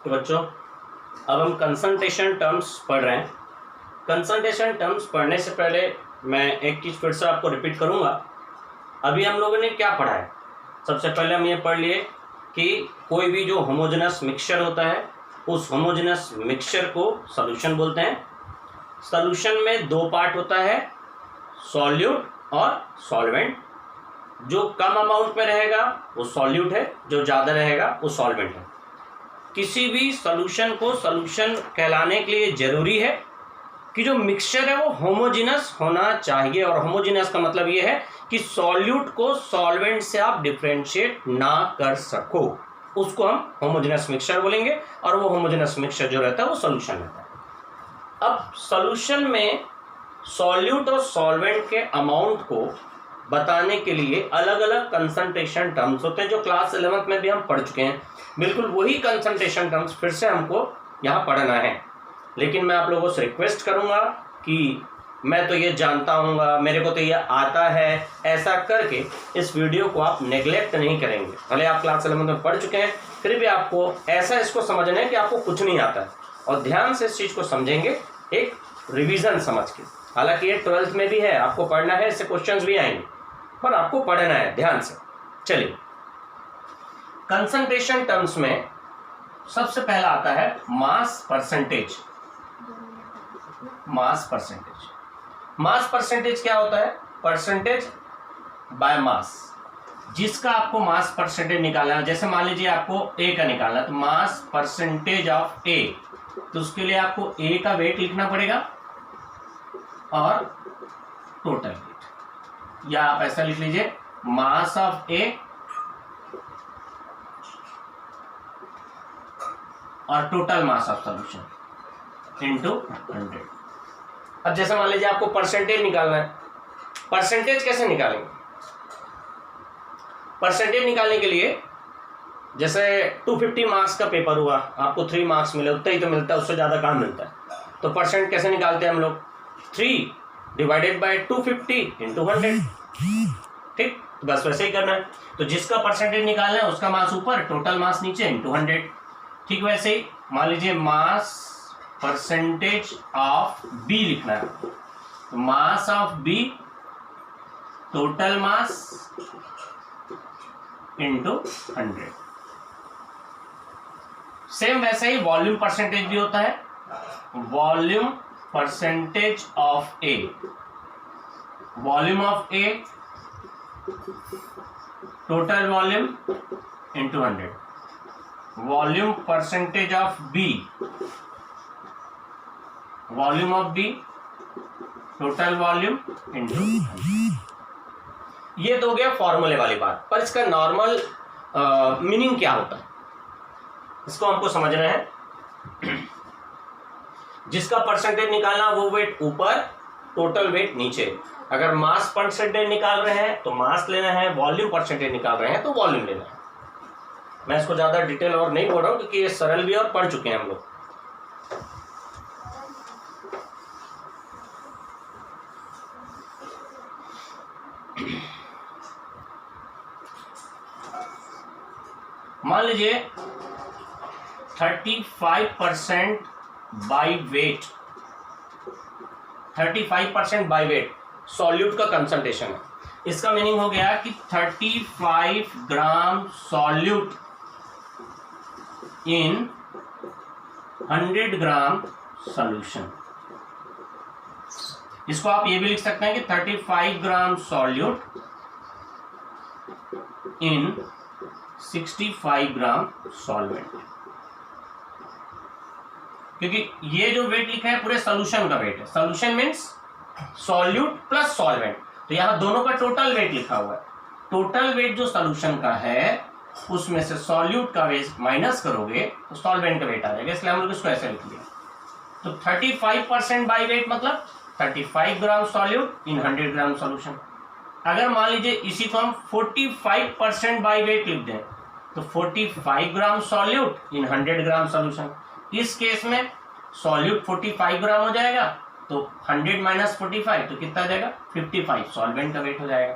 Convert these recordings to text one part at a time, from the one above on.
तो बच्चों अब हम कंसंट्रेशन टर्म्स पढ़ रहे हैं। कंसंट्रेशन टर्म्स पढ़ने से पहले मैं एक चीज़ फिर से आपको रिपीट करूंगा। अभी हम लोगों ने क्या पढ़ा है? सबसे पहले हम ये पढ़ लिए कि कोई भी जो होमोजेनस मिक्सचर होता है उस होमोजेनस मिक्सचर को सॉल्यूशन बोलते हैं। सॉल्यूशन में दो पार्ट होता है, सॉल्यूट और सॉल्वेंट। जो कम अमाउंट में रहेगा वो सॉल्यूट है, जो ज़्यादा रहेगा वो सॉल्वेंट है। किसी भी सॉल्यूशन को सॉल्यूशन कहलाने के लिए ज़रूरी है कि जो मिक्सचर है वो होमोजेनस होना चाहिए। और होमोजेनस का मतलब ये है कि सॉल्यूट को सॉल्वेंट से आप डिफ्रेंशिएट ना कर सको, उसको हम होमोजेनस मिक्सचर बोलेंगे। और वो होमोजेनस मिक्सचर जो रहता है वो सॉल्यूशन रहता है। अब सॉल्यूशन में सॉल्यूट और सॉल्वेंट के अमाउंट को बताने के लिए अलग अलग कंसंट्रेशन टर्म्स होते हैं, जो क्लास 11th में भी हम पढ़ चुके हैं। बिल्कुल वही कंसंट्रेशन टर्म्स फिर से हमको यहाँ पढ़ना है। लेकिन मैं आप लोगों से रिक्वेस्ट करूँगा कि मैं तो ये जानता हूँ, मेरे को तो ये आता है, ऐसा करके इस वीडियो को आप नेग्लेक्ट नहीं करेंगे। भले आप क्लास 11th में पढ़ चुके हैं, फिर भी आपको ऐसा इसको समझना है कि आपको कुछ नहीं आता है, और ध्यान से इस चीज़ को समझेंगे एक रिवीजन समझ के। हालांकि ये 12th में भी है, आपको पढ़ना है, इससे क्वेश्चंस भी आएंगे, पर आपको पढ़ना है ध्यान से। चलिए, कंसंट्रेशन टर्म्स में सबसे पहला आता है mass percentage. Mass percentage, mass percentage क्या होता है? Percentage by mass. जिसका आपको मास परसेंटेज निकालना है, जैसे मान लीजिए आपको ए का निकालना है, तो मास परसेंटेज ऑफ ए, तो उसके लिए आपको ए का वेट लिखना पड़ेगा और टोटल वेट, या आप ऐसा लिख लीजिए मास ऑफ ए और total mass of solution into 100। अब जैसे मान लीजिए आपको परसेंटेज निकालना है, परसेंटेज कैसे निकालेंगे? परसेंटेज निकालने के लिए जैसे 250 मार्क्स का पेपर हुआ, आपको 3 मार्क्स मिले, उतना ही तो मिलता है, उससे ज़्यादा कहाँ मिलता है। तो परसेंट कैसे निकालते हैं हम लोग? 3 डिवाइडेड बाय 250 इंटू 100। ठीक, तो बस वैसे ही करना है। तो जिसका परसेंटेज निकालना है उसका मास ऊपर, टोटल मास नीचे इंटू 100। ठीक, वैसे ही मान लीजिए मास परसेंटेज ऑफ बी लिखना है, तो mass of B total mass into 100। Same वैसे ही वॉल्यूम परसेंटेज भी होता है, volume percentage of A, volume of A total volume into 100। Volume percentage of B, volume of B total volume into 100। ये तो हो गया फॉर्मूले वाली बात, पर इसका नॉर्मल मीनिंग क्या होता है इसको हमको समझना है। जिसका परसेंटेज निकालना वो वेट ऊपर, टोटल वेट नीचे। अगर मास परसेंटेज निकाल रहे हैं तो मास लेना है, वॉल्यूम परसेंटेज निकाल रहे हैं तो वॉल्यूम लेना है। मैं इसको ज़्यादा डिटेल और नहीं बोल रहा हूँ क्योंकि ये सरल भी और पढ़ चुके हैं हम लोग। मान लीजिए 35% by wait, 35% by wait solute का कंसंट्रेशन है। इसका मीनिंग हो गया कि 35 ग्राम सॉल्यूट इन 100 ग्राम सॉल्यूशन। इसको आप ये भी लिख सकते हैं कि 35 ग्राम सॉल्यूट इन 65 ग्राम सॉल्वेंट, क्योंकि ये जो वेट लिखा है पूरे सॉल्यूशन का वेट है। Solution means solute plus solvent, तो यहां दोनों का टोटल वेट लिखा हुआ है। टोटल वेट जो सॉल्यूशन का है उसमें से सॉल्यूट का वेट माइनस करोगे तो सॉल्वेंट का वेट आ जाएगा, इसलिए हम लोग इसको ऐसे लिख लिया। तो 35% बाई वेट मतलब 35 ग्राम सॉल्यूट इन 100 ग्राम सॉल्यूशन। अगर मान लीजिए इसी को हम 45% बाई वेट लिख दें तो 45 ग्राम सॉल्यूट इन 100 ग्राम सॉल्यूशन। इस केस में सॉल्यूट 45 ग्राम हो जाएगा, तो 100 माइनस 45 तो कितना आ जाएगा? 55 सॉल्वेंट का वेट हो जाएगा।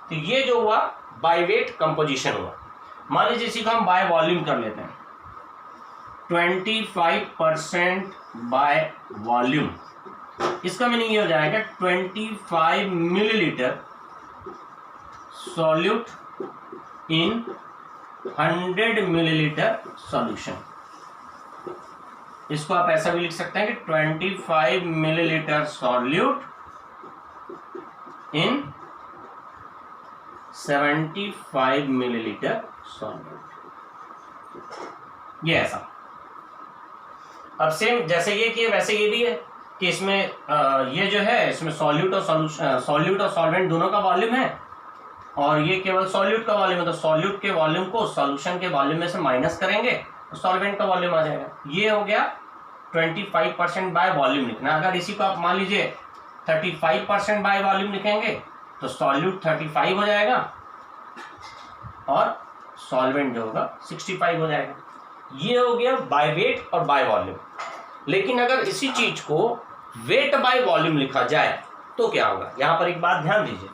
तो ये जो हुआ बाय वेट कंपोजिशन हुआ। मान लीजिए इसी को हम बाय वॉल्यूम कर लेते हैं। 25% बाय वॉल्यूम। इसका मीनिंग ये हो जाएगा 25 millilitre solute in 100 millilitre solution. इसको आप ऐसा भी लिख सकते हैं कि 25 millilitre solute in 75 millilitre solute. ये ऐसा। अब सेम जैसे ये किए वैसे ये भी है कि इसमें ये जो है इसमें सॉल्यूट और सॉल्वेंट दोनों का वॉल्यूम है, और ये केवल सॉल्यूट का वॉल्यूम है, तो सॉल्यूट के वॉल्यूम को सॉल्यूशन के वॉल्यूम में से माइनस करेंगे तो सॉल्वेंट का वॉल्यूम आ जाएगा। ये हो गया 25% बाय वॉल्यूम लिखना। अगर इसी को आप मान लीजिए 35% बाय वॉल्यूम लिखेंगे तो सॉल्यूट 35 हो जाएगा और सॉल्वेंट जो होगा 65 हो जाएगा। ये हो गया बाय वेट और बाय वॉल्यूम। लेकिन अगर इसी चीज को वेट बाय वॉल्यूम लिखा जाए तो क्या होगा? यहां पर एक बात ध्यान दीजिए,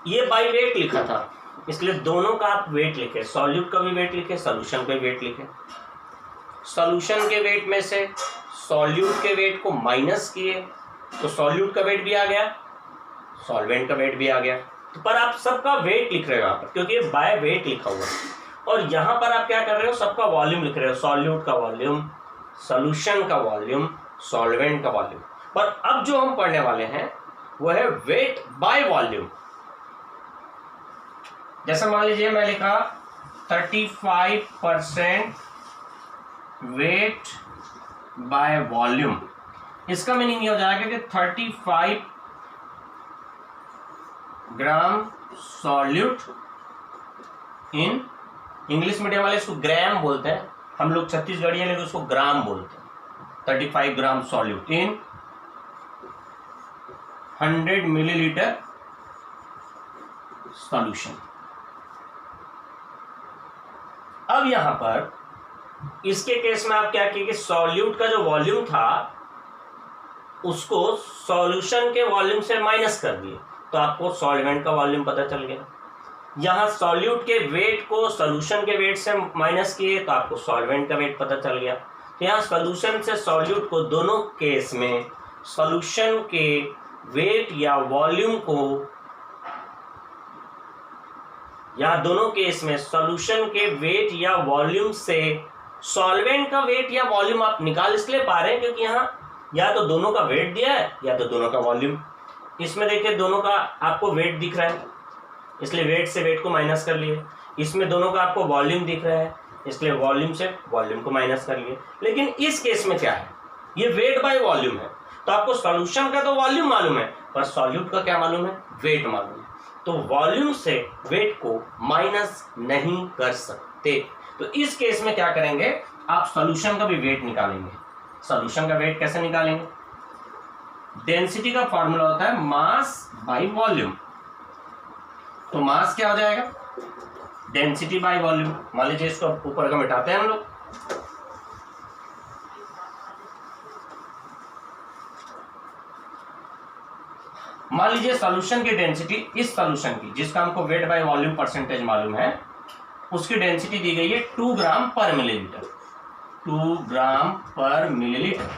ये बाय वेट लिखा था इसलिए दोनों का आप वेट लिखे, सॉल्यूट का भी वेट लिखे, सॉल्यूशन का भी वेट लिखे। सॉल्यूशन के वेट में से सॉल्यूट के वेट को माइनस किए तो सॉल्यूट का वेट भी आ गया, सॉल्वेंट का वेट भी आ गया। तो पर आप सबका वेट लिख रहे हो यहाँ पर क्योंकि ये बाय वेट लिखा हुआ है, और यहाँ पर आप क्या कर रहे हो? सबका वॉल्यूम लिख रहे हो, सॉल्यूट का वॉल्यूम, सॉल्यूशन का वॉल्यूम, सॉल्वेंट का वॉल्यूम। पर अब जो हम पढ़ने वाले हैं वो है वेट बाय वॉल्यूम। जैसे मान लीजिए मैं लिखा 35% वेट बाय वॉल्यूम। इसका मीनिंग ये हो जाएगा कि 35 ग्राम सॉल्यूट इन, इंग्लिश मीडियम वाले इसको ग्राम बोलते हैं, हम लोग छत्तीसगढ़ी लोग उसको ग्राम बोलते हैं। 35 ग्राम सॉल्यूट इन 100 मिलीलीटर सॉल्यूशन। अब यहां पर इसके केस में आप क्या किए कि सॉल्यूट का जो वॉल्यूम था उसको सॉल्यूशन के वॉल्यूम से माइनस कर दिए तो आपको सॉल्वेंट का वॉल्यूम पता चल गया। यहां सॉल्यूट के वेट को सॉल्यूशन के वेट से माइनस किए तो आपको सॉल्वेंट का वेट पता चल गया। तो यहाँ सॉल्यूशन से सॉल्यूट को दोनों केस में सॉल्यूशन के वेट या वॉल्यूम को, या दोनों केस में सॉल्यूशन के वेट या वॉल्यूम से सॉल्वेंट का वेट या वॉल्यूम आप निकाल इसलिए पा रहे हैं क्योंकि यहाँ या तो दोनों का वेट दिया है या तो दोनों का वॉल्यूम। इसमें देखिए दोनों का आपको वेट दिख रहा है इसलिए वेट से वेट को माइनस कर लिए, इसमें दोनों का आपको वॉल्यूम दिख रहा है इसलिए वॉल्यूम से वॉल्यूम को माइनस कर लिए। लेकिन इस केस में क्या है, ये वेट बाय वॉल्यूम है तो आपको सॉल्यूशन का तो वॉल्यूम मालूम है पर सॉल्यूट का क्या मालूम है? वेट मालूम है। तो वॉल्यूम से वेट को माइनस नहीं कर सकते। तो इस केस में क्या करेंगे, आप सॉल्यूशन का भी वेट निकालेंगे। सॉल्यूशन का वेट कैसे निकालेंगे? डेंसिटी का फॉर्मूला होता है मास बाय वॉल्यूम। तो मास क्या हो जाएगा? Density by volume. मान लीजिए इसको ऊपर का मिटाते हैं हम लोग, मान लीजिए सॉल्यूशन की डेंसिटी, इस सॉल्यूशन की जिसका हमको वेट बाय वॉल्यूम परसेंटेज मालूम है, उसकी डेंसिटी दी गई है 2 ग्राम पर मिलीलीटर। 2 ग्राम पर मिलीलीटर।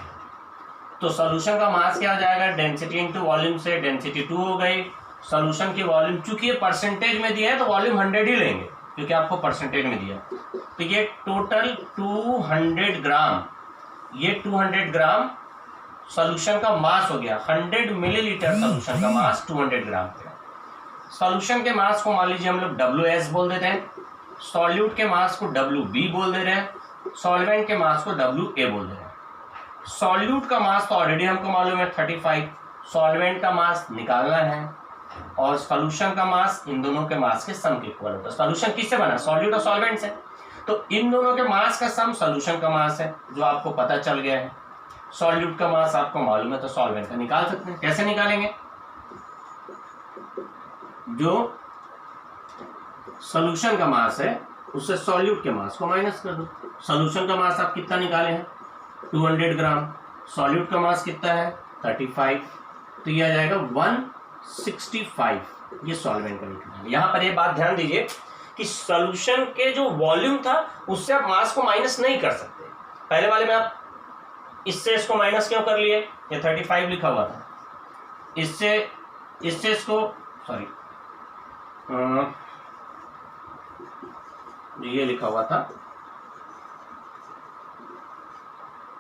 तो सॉल्यूशन का मास क्या हो जाएगा? डेंसिटी इंटू वॉल्यूम से डेंसिटी 2 हो गई। सॉल्यूशन की वॉल्यूम, चूंकि ये परसेंटेज में दिया है तो वॉल्यूम 100 ही लेंगे क्योंकि आपको परसेंटेज में दिया। तो ये टोटल 200 ग्राम, ये 200 ग्राम सॉल्यूशन का मास हो गया। 100 मिलीलीटर सॉल्यूशन का मास 200 ग्राम का। सॉल्यूशन के मास को मान लीजिए हम लोग WS बोल देते हैं, सॉल्यूट के मास को WB बोल दे रहे हैं, सॉल्वेंट के मास को WA बोल दे रहे हैं। सॉल्यूट का मास तो ऑलरेडी हमको मालूम है 35, सॉल्वेंट का मास निकालना है, और सॉल्यूशन का मास इन दोनों के मास के सम के इक्वल होता है। सॉल्यूशन किससे बना? सॉल्यूट और सॉल्वेंट से। तो इन दोनों के मास का सम सॉल्यूशन का मास है जो आपको पता चल गया है। सॉल्यूट का मास आपको मालूम है तो सॉल्वेंट का निकाल सकते हैं। कैसे निकालेंगे? जो सॉल्यूशन का मास है उससे सॉल्यूट के मास को माइनस कर दो। सॉल्यूशन का मास आप कितना निकाले हैं? 200 ग्राम। सॉल्यूट का मास कितना है? 35। तो ये आ जाएगा 165। ये सॉल्वेंट का निकला। यहाँ पर ये बात ध्यान दीजिए कि सॉल्यूशन के जो वॉल्यूम था उससे आप मास को माइनस नहीं कर सकते। पहले वाले में आप इससे इसको माइनस क्यों कर लिए, ये 35 लिखा हुआ था, इससे इसको सॉरी ये लिखा हुआ था,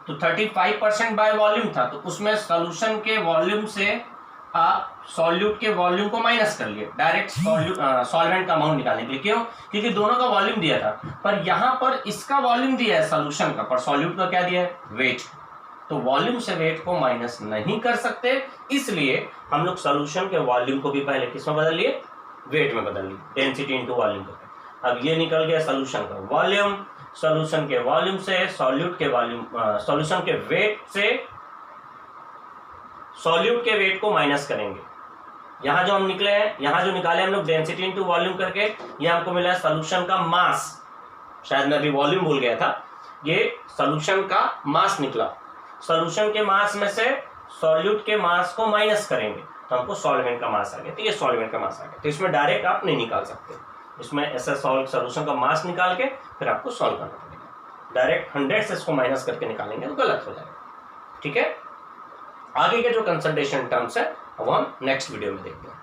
तो 35% बाय वॉल्यूम था, तो उसमें सॉल्यूशन के वॉल्यूम से आप सॉल्यूट के वॉल्यूम को माइनस कर लिए डायरेक्ट सॉल्वेंट का अमाउंट निकालने के लिए। क्यों? क्योंकि दोनों का वॉल्यूम दिया था, पर यहां पर इसका वॉल्यूम दिया है सॉल्यूशन का, पर सॉल्यूट का क्या दिया है, वेट। तो वॉल्यूम से वेट को माइनस नहीं कर सकते, इसलिए हम लोग सॉल्यूशन के वॉल्यूम को भी पहले किसमें बदल लिए, वेट में बदल लिए, डेंसिटी इनटू वॉल्यूम करके। अब ये निकल गया सॉल्यूशन का वॉल्यूम, सॉल्यूशन के वॉल्यूम से सॉल्यूट के वॉल्यूम, सॉल्यूशन के वेट से सॉल्यूट के वेट को माइनस करेंगे। यहाँ जो हम निकले हैं, यहाँ जो निकाले हम लोग डेंसिटी इनटू वॉल्यूम करके, ये हमको मिला है सॉल्यूशन का मास, शायद मैं अभी वॉल्यूम भूल गया था, ये सॉल्यूशन का मास निकला। सॉल्यूशन के मास में से सॉल्यूट के मास को माइनस करेंगे तो हमको सॉल्वेंट का मास आ गया, तो ये सॉल्वेंट का मास आ गया। तो इसमें डायरेक्ट आप नहीं निकाल सकते, इसमें ऐसा सॉल्यूशन का मास निकाल के फिर आपको सॉल्व करना पड़ेगा। डायरेक्ट 100 से इसको माइनस करके निकालेंगे तो गलत हो जाएगा। ठीक है, आगे के जो कंसंट्रेशन टर्म्स है वो हम नेक्स्ट वीडियो में देखते हैं।